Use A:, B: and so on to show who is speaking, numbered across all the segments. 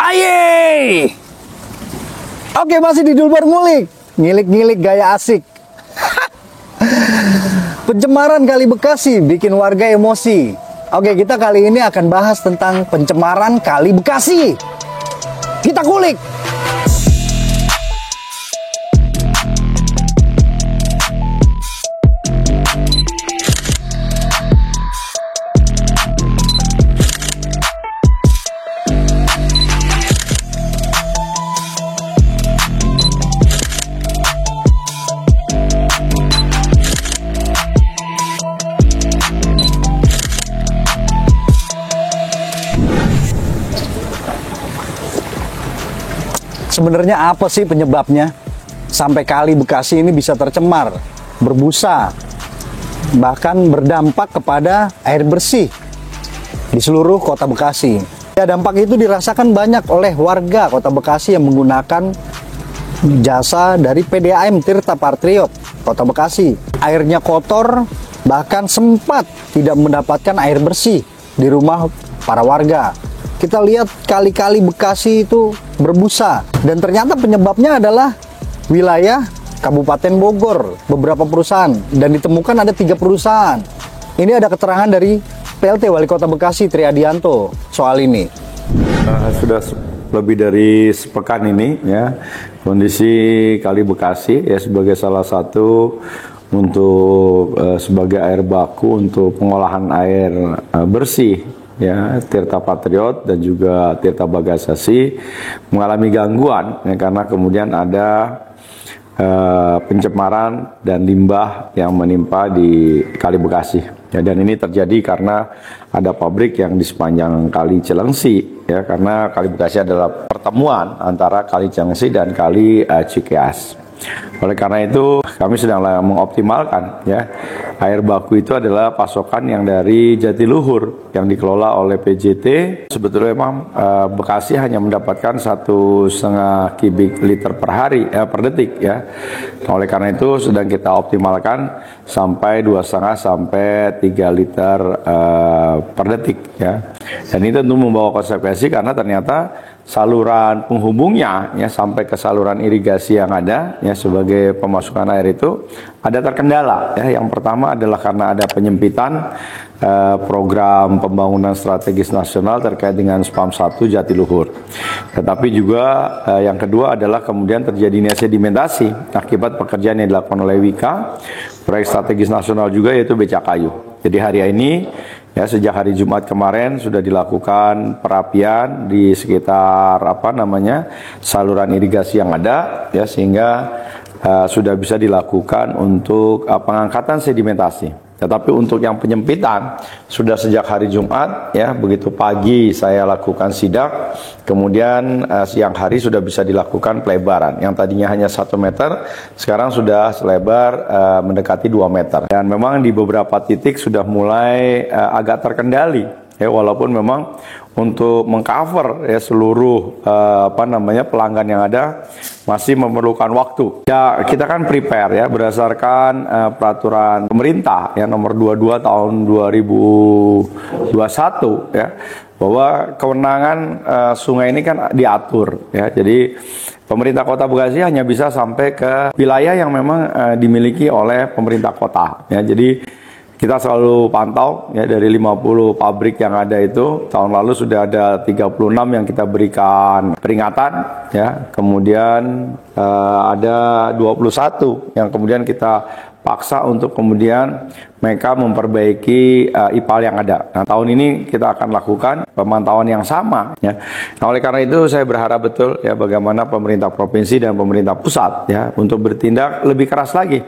A: Aye! Oke, masih di Dulbar Ngulik. Ngilik-ngilik gaya asik. Pencemaran Kali Bekasi bikin warga emosi. Oke, kita kali ini akan bahas tentang pencemaran Kali Bekasi. Kita kulik. Sebenarnya apa sih penyebabnya sampai Kali Bekasi ini bisa tercemar, berbusa, bahkan berdampak kepada air bersih di seluruh kota Bekasi. Ya, dampak itu dirasakan banyak oleh warga kota Bekasi yang menggunakan jasa dari PDAM Tirta Patriot kota Bekasi. Airnya kotor, bahkan sempat tidak mendapatkan air bersih di rumah para warga. Kita lihat kali-kali Bekasi itu berbusa, dan ternyata penyebabnya adalah wilayah Kabupaten Bogor, beberapa perusahaan, dan ditemukan ada 3 perusahaan. Ini ada keterangan dari PLT Wali Kota Bekasi Triadianto soal ini.
B: Sudah lebih dari sepekan ini ya, kondisi Kali Bekasi ya sebagai salah satu untuk sebagai air baku untuk pengolahan air bersih ya, Tirta Patriot dan juga Tirta Bagasasi mengalami gangguan ya, karena kemudian ada pencemaran dan limbah yang menimpa di Kali Bekasi ya, dan ini terjadi karena ada pabrik yang di sepanjang Kali Cilengsi ya, karena Kali Bekasi adalah pertemuan antara Kali Cilengsi dan Kali Cikeas. Oleh karena itu kami sedang mengoptimalkan ya, air baku itu adalah pasokan yang dari Jatiluhur yang dikelola oleh PJT. Sebetulnya memang Bekasi hanya mendapatkan 1,5 kubik liter per hari per detik ya. Oleh karena itu sedang kita optimalkan sampai 2,5 sampai 3 liter per detik ya. Dan ini tentu membawa konsekuensi karena ternyata saluran penghubungnya ya sampai ke saluran irigasi yang ada ya sebagai pemasukan air itu ada terkendala ya. Yang pertama adalah karena ada penyempitan program pembangunan strategis nasional terkait dengan SPAM 1 Jatiluhur. Tetapi juga yang kedua adalah kemudian terjadinya sedimentasi akibat pekerjaan yang dilakukan oleh Wika, proyek strategis nasional juga, yaitu Becakayu. Jadi hari ini ya, sejak hari Jumat kemarin sudah dilakukan perapian di sekitar saluran irigasi yang ada ya, sehingga sudah bisa dilakukan untuk pengangkatan sedimentasi. Tetapi untuk yang penyempitan sudah sejak hari Jumat ya, begitu pagi saya lakukan sidak, kemudian siang hari sudah bisa dilakukan pelebaran. Yang tadinya hanya 1 meter, sekarang sudah selebar mendekati 2 meter. Dan memang di beberapa titik sudah mulai agak terkendali ya, walaupun memang untuk mengcover ya seluruh pelanggan yang ada masih memerlukan waktu. Ya, kita kan prepare ya berdasarkan peraturan pemerintah yang nomor 22 tahun 2021 ya, bahwa kewenangan sungai ini kan diatur ya. Jadi pemerintah Kota Bekasi hanya bisa sampai ke wilayah yang memang dimiliki oleh pemerintah kota ya. Jadi kita selalu pantau ya, dari 50 pabrik yang ada itu tahun lalu sudah ada 36 yang kita berikan peringatan ya. Kemudian ada 21 yang kemudian kita paksa untuk kemudian mereka memperbaiki IPAL yang ada. Nah, tahun ini kita akan lakukan pemantauan yang sama ya. Nah, oleh karena itu saya berharap betul ya bagaimana pemerintah provinsi dan pemerintah pusat ya untuk bertindak lebih keras lagi.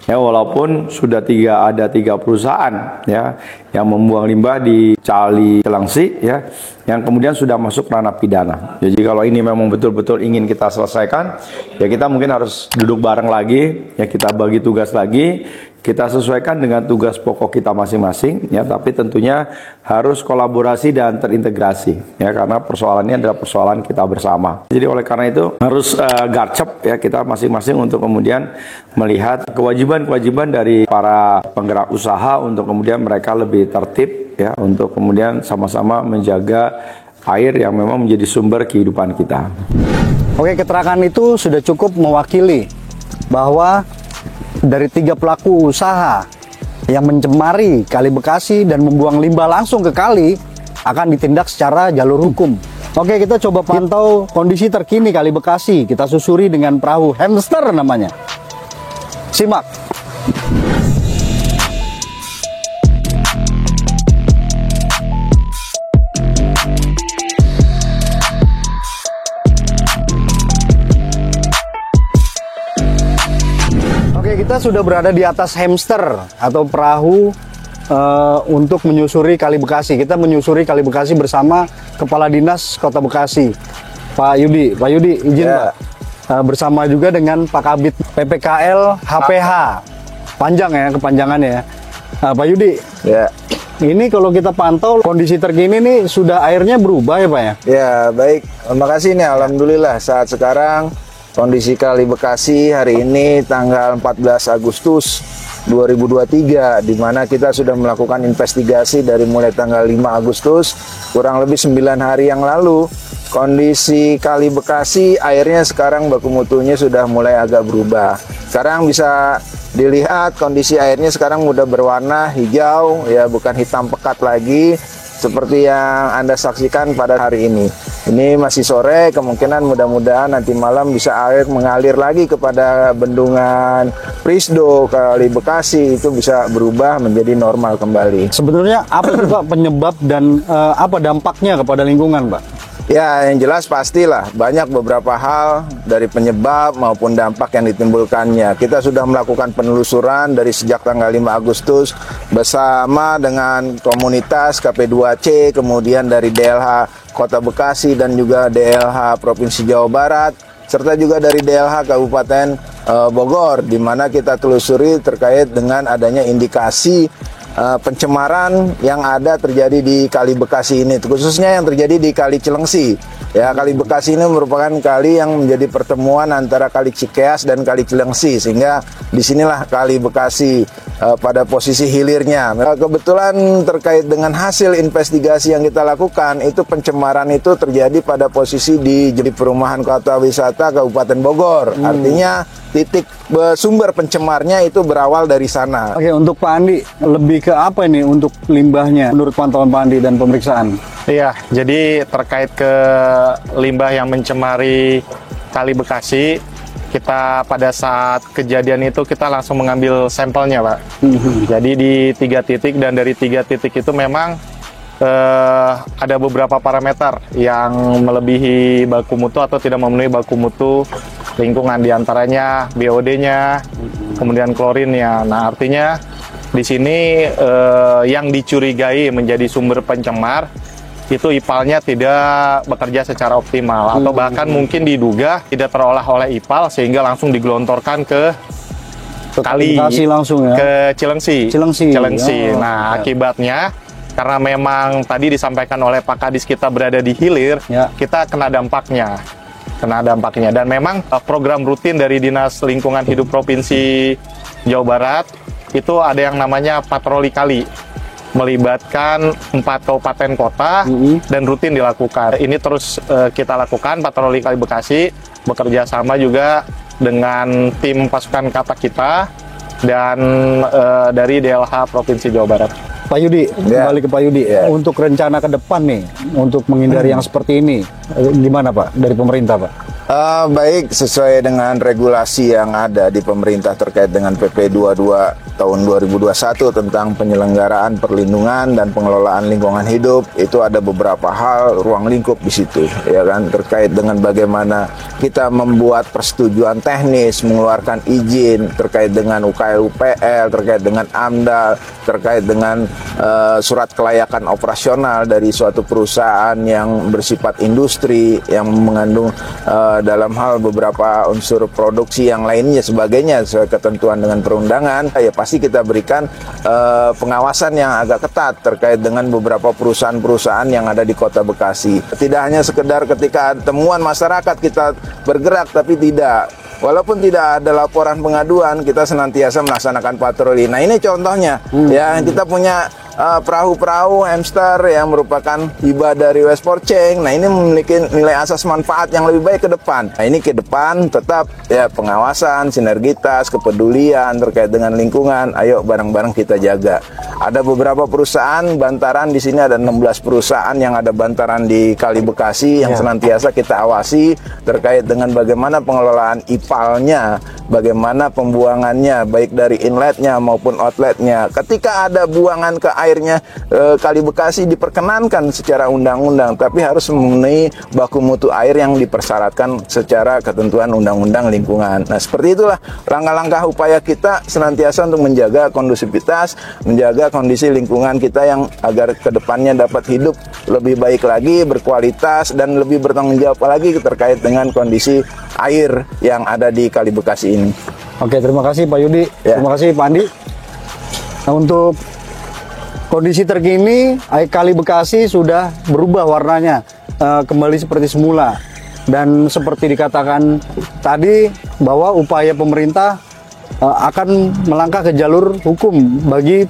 B: Ya, walaupun sudah ada 3 perusahaan ya yang membuang limbah di Kali Cilengsi ya, yang kemudian sudah masuk ranah pidana. Jadi kalau ini memang betul-betul ingin kita selesaikan, ya kita mungkin harus duduk bareng lagi, ya kita bagi tugas lagi, kita sesuaikan dengan tugas pokok kita masing-masing ya, tapi tentunya harus kolaborasi dan terintegrasi ya, karena persoalannya adalah persoalan kita bersama. Jadi oleh karena itu harus garcep ya kita masing-masing untuk kemudian melihat kewajiban-kewajiban dari para penggerak usaha untuk kemudian mereka lebih tertib ya, untuk kemudian sama-sama menjaga air yang memang menjadi sumber kehidupan kita.
A: Oke, keterangan itu sudah cukup mewakili bahwa dari 3 pelaku usaha yang mencemari Kali Bekasi dan membuang limbah langsung ke kali akan ditindak secara jalur hukum. Oke, kita coba pantau kondisi terkini Kali Bekasi. Kita susuri dengan perahu hamster namanya. Simak. Oke, kita sudah berada di atas hamster atau perahu untuk menyusuri Kali Bekasi. Kita menyusuri Kali Bekasi bersama Kepala Dinas Kota Bekasi, Pak Yudi. Pak Yudi, izin Pak. Bersama juga dengan Pak Kabid PPKL HPH. Panjang ya kepanjangannya ya. Pak Yudi.
C: Ya.
A: Ini kalau kita pantau kondisi terkini nih sudah airnya berubah ya Pak ya?
C: Ya, baik. Terima kasih nih, alhamdulillah saat sekarang kondisi Kali Bekasi hari ini tanggal 14 Agustus 2023, di mana kita sudah melakukan investigasi dari mulai tanggal 5 Agustus, kurang lebih 9 hari yang lalu. Kondisi Kali Bekasi airnya sekarang baku mutunya sudah mulai agak berubah. Sekarang bisa dilihat kondisi airnya sekarang udah berwarna hijau, ya bukan hitam pekat lagi seperti yang Anda saksikan pada hari ini. Ini masih sore, kemungkinan mudah-mudahan nanti malam bisa air mengalir lagi kepada bendungan Prisdo Kali Bekasi, itu bisa berubah menjadi normal kembali.
A: Sebetulnya apa sih Pak penyebab dan apa dampaknya kepada lingkungan Pak?
C: Ya, yang jelas pastilah banyak beberapa hal dari penyebab maupun dampak yang ditimbulkannya. Kita sudah melakukan penelusuran dari sejak tanggal 5 Agustus bersama dengan komunitas KP2C, kemudian dari DLH Kota Bekasi dan juga DLH Provinsi Jawa Barat, serta juga dari DLH Kabupaten Bogor, di mana kita telusuri terkait dengan adanya indikasi pencemaran yang ada terjadi di Kali Bekasi ini, khususnya yang terjadi di Kali Cilengsi. Ya, Kali Bekasi ini merupakan kali yang menjadi pertemuan antara Kali Cikeas dan Kali Cilengsi, sehingga disinilah Kali Bekasi pada posisi hilirnya. Kebetulan terkait dengan hasil investigasi yang kita lakukan, itu pencemaran itu terjadi pada posisi di perumahan kota wisata Kabupaten Bogor. Artinya titik sumber pencemarnya itu berawal dari sana.
A: Oke, untuk Pak Andi, lebih ke apa ini untuk limbahnya menurut pantauan Pak Andi dan pemeriksaan?
D: Iya, jadi terkait ke limbah yang mencemari Kali Bekasi, kita pada saat kejadian itu kita langsung mengambil sampelnya, Pak. Jadi di 3 titik, dan dari 3 titik itu memang ada beberapa parameter yang melebihi baku mutu atau tidak memenuhi baku mutu lingkungan, diantaranya BOD-nya, kemudian klorinnya. Nah, artinya di sini yang dicurigai menjadi sumber pencemar itu IPAL-nya tidak bekerja secara optimal, atau bahkan mungkin diduga tidak terolah oleh IPAL sehingga langsung digelontorkan ke kali
A: langsung ya,
D: ke Cilengsi.
A: Oh,
D: Nah, akibatnya karena memang tadi disampaikan oleh Pak Kadis kita berada di hilir,
A: ya,
D: kita kena dampaknya. Dan memang program rutin dari Dinas Lingkungan Hidup Provinsi Jawa Barat itu ada yang namanya patroli kali, melibatkan 4 kabupaten kota dan rutin dilakukan. Ini terus kita lakukan patroli Kali Bekasi, bekerja sama juga dengan tim pasukan kata kita dan dari DLH Provinsi Jawa Barat.
A: Pak Yudi, kembali ke Pak Yudi. Untuk rencana ke depan nih, untuk menghindari yang seperti ini, gimana Pak dari pemerintah Pak?
C: Baik, sesuai dengan regulasi yang ada di pemerintah terkait dengan PP 22 tahun 2021 tentang penyelenggaraan perlindungan dan pengelolaan lingkungan hidup, itu ada beberapa hal ruang lingkup di situ, ya kan, terkait dengan bagaimana kita membuat persetujuan teknis, mengeluarkan izin terkait dengan UKL UPL, terkait dengan AMDAL, terkait dengan surat kelayakan operasional dari suatu perusahaan yang bersifat industri yang mengandung dalam hal beberapa unsur produksi yang lainnya sebagainya sesuai ketentuan dengan perundangan, ya pasti kita berikan pengawasan yang agak ketat terkait dengan beberapa perusahaan-perusahaan yang ada di Kota Bekasi. Tidak hanya sekedar ketika temuan masyarakat kita bergerak, tapi tidak. Walaupun tidak ada laporan pengaduan, kita senantiasa melaksanakan patroli. Nah, ini contohnya, ya, kita punya perahu-perahu hamster yang merupakan hibah dari Westport Cheng. Nah, ini memiliki nilai asas manfaat yang lebih baik ke depan. Nah, ini ke depan tetap ya pengawasan, sinergitas, kepedulian terkait dengan lingkungan. Ayo bareng-bareng kita jaga. Ada beberapa perusahaan bantaran di sini, ada 16 perusahaan yang ada bantaran di Kali Bekasi yang senantiasa kita awasi terkait dengan bagaimana pengelolaan IPAL-nya, bagaimana pembuangannya baik dari inletnya maupun outletnya. Ketika ada buangan ke airnya, Kali Bekasi diperkenankan secara undang-undang, tapi harus memenuhi baku mutu air yang dipersyaratkan secara ketentuan undang-undang lingkungan. Nah, seperti itulah langkah-langkah upaya kita senantiasa untuk menjaga kondusivitas, menjaga kondisi lingkungan kita yang agar kedepannya dapat hidup lebih baik lagi, berkualitas, dan lebih bertanggung jawab lagi terkait dengan kondisi air yang ada di Kali Bekasi ini.
A: Oke, terima kasih Pak Yudi.
C: Ya.
A: Terima kasih Pak Andi. Nah, untuk kondisi terkini, air Kali Bekasi sudah berubah warnanya, kembali seperti semula. Dan seperti dikatakan tadi, bahwa upaya pemerintah akan melangkah ke jalur hukum bagi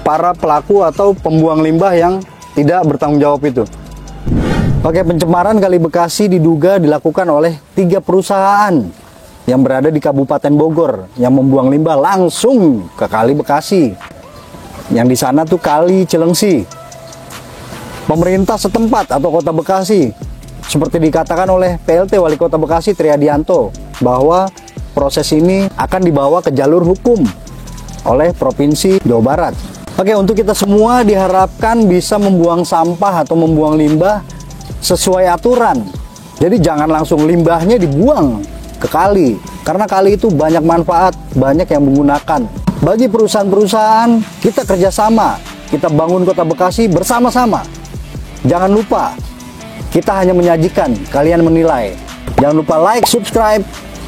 A: para pelaku atau pembuang limbah yang tidak bertanggung jawab itu. Oke, pencemaran Kali Bekasi diduga dilakukan oleh 3 perusahaan yang berada di Kabupaten Bogor yang membuang limbah langsung ke Kali Bekasi. Yang di sana tuh Kali Cilengsi. Pemerintah setempat atau Kota Bekasi, seperti dikatakan oleh PLT Wali Kota Bekasi Triadianto, bahwa proses ini akan dibawa ke jalur hukum oleh Provinsi Jawa Barat. Oke, untuk kita semua diharapkan bisa membuang sampah atau membuang limbah sesuai aturan. Jadi jangan langsung limbahnya dibuang ke kali, karena kali itu banyak manfaat, banyak yang menggunakan. Bagi perusahaan-perusahaan, kita kerjasama, kita bangun Kota Bekasi bersama-sama. Jangan lupa, kita hanya menyajikan, kalian menilai. Jangan lupa like, subscribe,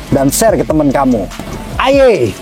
A: dan share ke teman kamu. Aye!